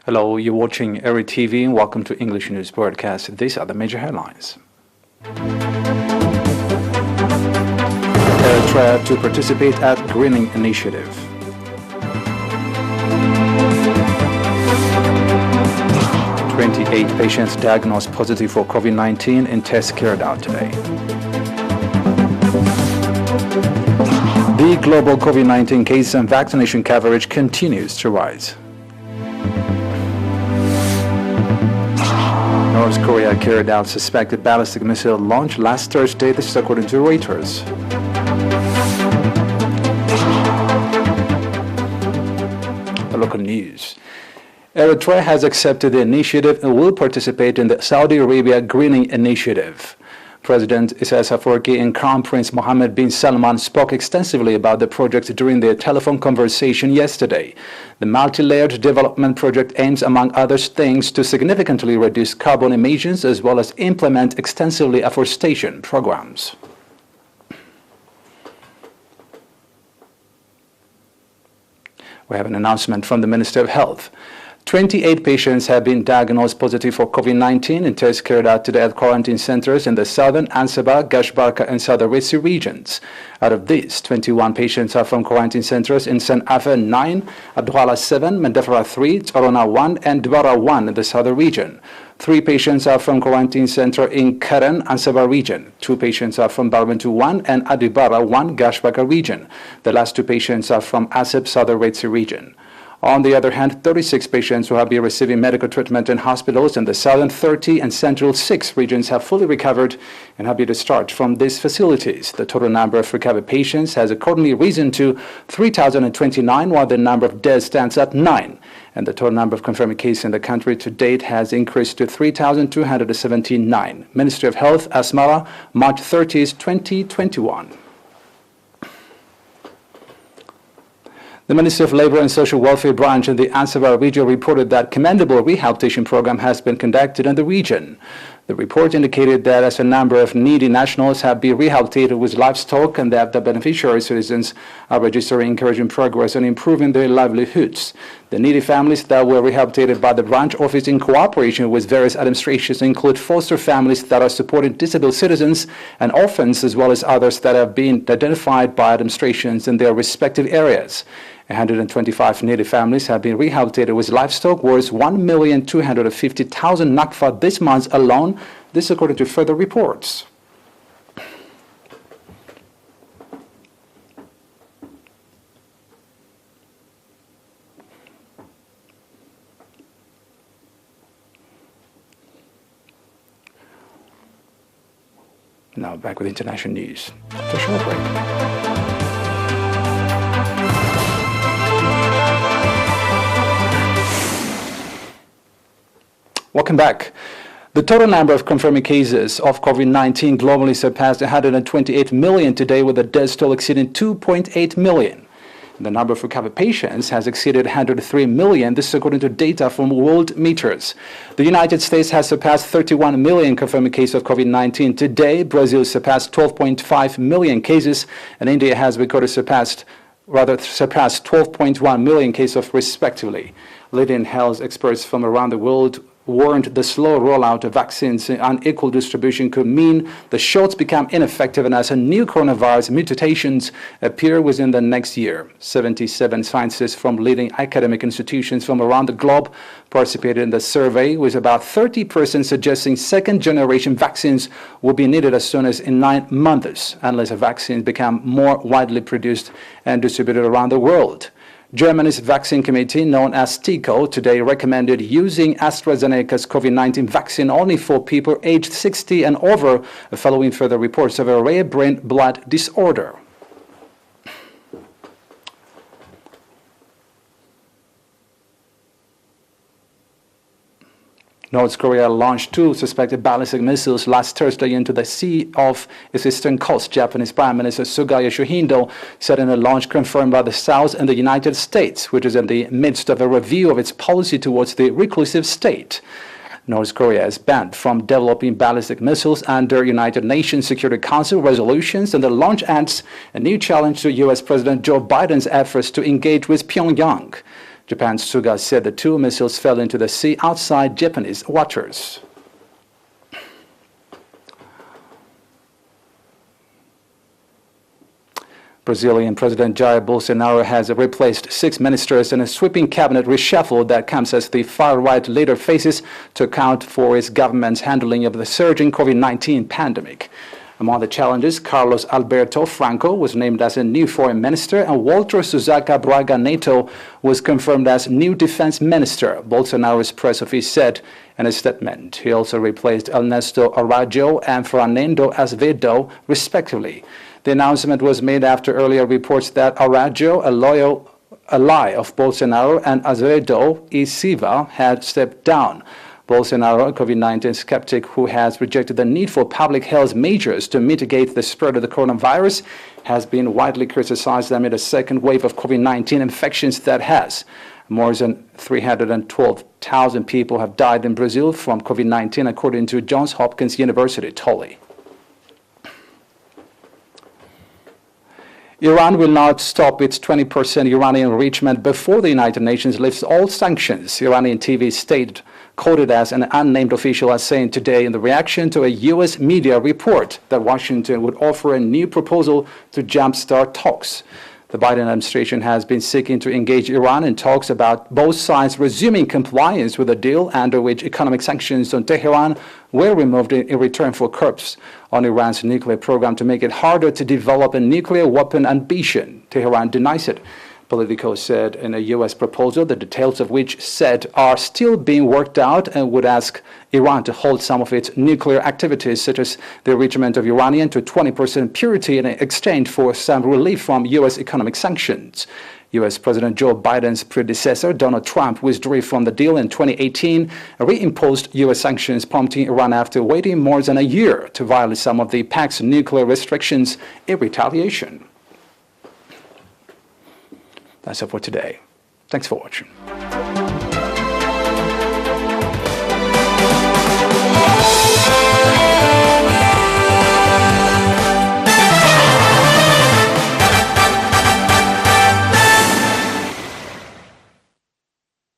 Hello, you're watching ERi-TV and welcome to English News Broadcast. These are the major headlines. Eritrea to participate at Greening Initiative. "28 patients diagnosed positive for COVID-19 in tests carried out today." The global COVID-19 case and vaccination coverage continues to rise. North Korea carried out suspected ballistic missile launch last Thursday, this is according to Reuters. Local news. Eritrea has accepted the initiative and will participate in the Saudi Arabia Greening Initiative. President Isaias Afwerki and Crown Prince Mohammed bin Salman spoke extensively about the project during their telephone conversation yesterday. The multi-layered development project aims, among other things, to significantly reduce carbon emissions as well as implement extensively afforestation programs. We have an announcement from the Minister of Health. 28 patients have been diagnosed positive for COVID-19 in tests carried out today at quarantine centers in the southern Ansaba, Gashbarka, and Southeast regions. Out of these, 21 patients are from quarantine centers in San'afa 9, Adwala 7, Mandafara 3, Torona 1, and Dwara 1 in the southern region. 3 patients are from quarantine center in Karen, Ansaba region. 2 patients are from Barbantu 1 and Adibara 1, Gashbarka region. The last 2 patients are from Asep, Southeast region. On the other hand, 36 patients who have been receiving medical treatment in hospitals in the southern 30 and central 6 regions have fully recovered and have been discharged from these facilities. The total number of recovered patients has accordingly risen to 3,029, while the number of deaths stands at 9. And the total number of confirmed cases in the country to date has increased to 3,279. Ministry of Health, Asmara, March 30, 2021. The Ministry of Labor and Social Welfare branch in the Ansaba region reported that commendable rehabilitation program has been conducted in the region. The report indicated that as a number of needy nationals have been rehabilitated with livestock and that the beneficiary citizens are registering encouraging progress in improving their livelihoods. The needy families that were rehabilitated by the branch office in cooperation with various administrations include foster families that are supporting disabled citizens and orphans, as well as others that have been identified by administrations in their respective areas. 125 needy families have been rehabilitated with livestock worth 1,250,000 nakfa this month alone, this according to further reports. Now back with international news. After a short break. Welcome back. The total number of confirmed cases of COVID-19 globally surpassed 128 million today, with the death toll exceeding 2.8 million. The number of recovered patients has exceeded 103 million. This is according to data from World Meters. The United States has surpassed 31 million confirmed cases of COVID-19 today. Brazil surpassed 12.5 million cases, and India has recorded surpassed 12.1 million cases respectively. Leading health experts from around the world warned the slow rollout of vaccines and unequal distribution could mean the shots become ineffective and as a new coronavirus mutations appear within the next year. 77 scientists from leading academic institutions from around the globe participated in the survey, with about 30% suggesting second-generation vaccines will be needed as soon as in 9 months, unless the vaccines become more widely produced and distributed around the world. Germany's vaccine committee, known as TICO, today recommended using AstraZeneca's COVID-19 vaccine only for people aged 60 and over, following further reports of a rare brain blood disorder. North Korea launched 2 suspected ballistic missiles last Thursday into the sea off its eastern coast. Japanese Prime Minister Suga Yoshihide said in a launch confirmed by the South and the United States, which is in the midst of a review of its policy towards the reclusive state. North Korea is banned from developing ballistic missiles under United Nations Security Council resolutions, and the launch adds a new challenge to U.S. President Joe Biden's efforts to engage with Pyongyang. Japan's Suga said the 2 missiles fell into the sea outside Japanese waters. Brazilian President Jair Bolsonaro has replaced 6 ministers in a sweeping cabinet reshuffle that comes as the far-right leader faces to account for his government's handling of the surging COVID-19 pandemic. Among the challenges, Carlos Alberto Franco was named as a new foreign minister and Walter Susaka Braga Neto was confirmed as new defense minister, Bolsonaro's press office said in a statement. He also replaced Ernesto Araújo and Fernando Azevedo, respectively. The announcement was made after earlier reports that Araújo, a loyal ally of Bolsonaro, and Azevedo e Silva had stepped down. Bolsonaro, a COVID-19 skeptic who has rejected the need for public health measures to mitigate the spread of the coronavirus, has been widely criticized amid a second wave of COVID-19 infections that has. More than 312,000 people have died in Brazil from COVID-19, according to Johns Hopkins University tally. Iran will not stop its 20% uranium enrichment before the United Nations lifts all sanctions, Iranian TV stated, quoted as an unnamed official as saying today in the reaction to a U.S. media report that Washington would offer a new proposal to jumpstart talks. The Biden administration has been seeking to engage Iran in talks about both sides resuming compliance with a deal under which economic sanctions on Tehran were removed in return for curbs on Iran's nuclear program to make it harder to develop a nuclear weapon ambition. Tehran denies it. Politico said in a U.S. proposal, the details of which said are still being worked out and would ask Iran to hold some of its nuclear activities, such as the enrichment of uranium to 20% purity in exchange for some relief from U.S. economic sanctions. U.S. President Joe Biden's predecessor, Donald Trump, withdrew from the deal in 2018 and reimposed U.S. sanctions, prompting Iran after waiting more than a year to violate some of the pact's nuclear restrictions in retaliation. That's it for today. Thanks for watching.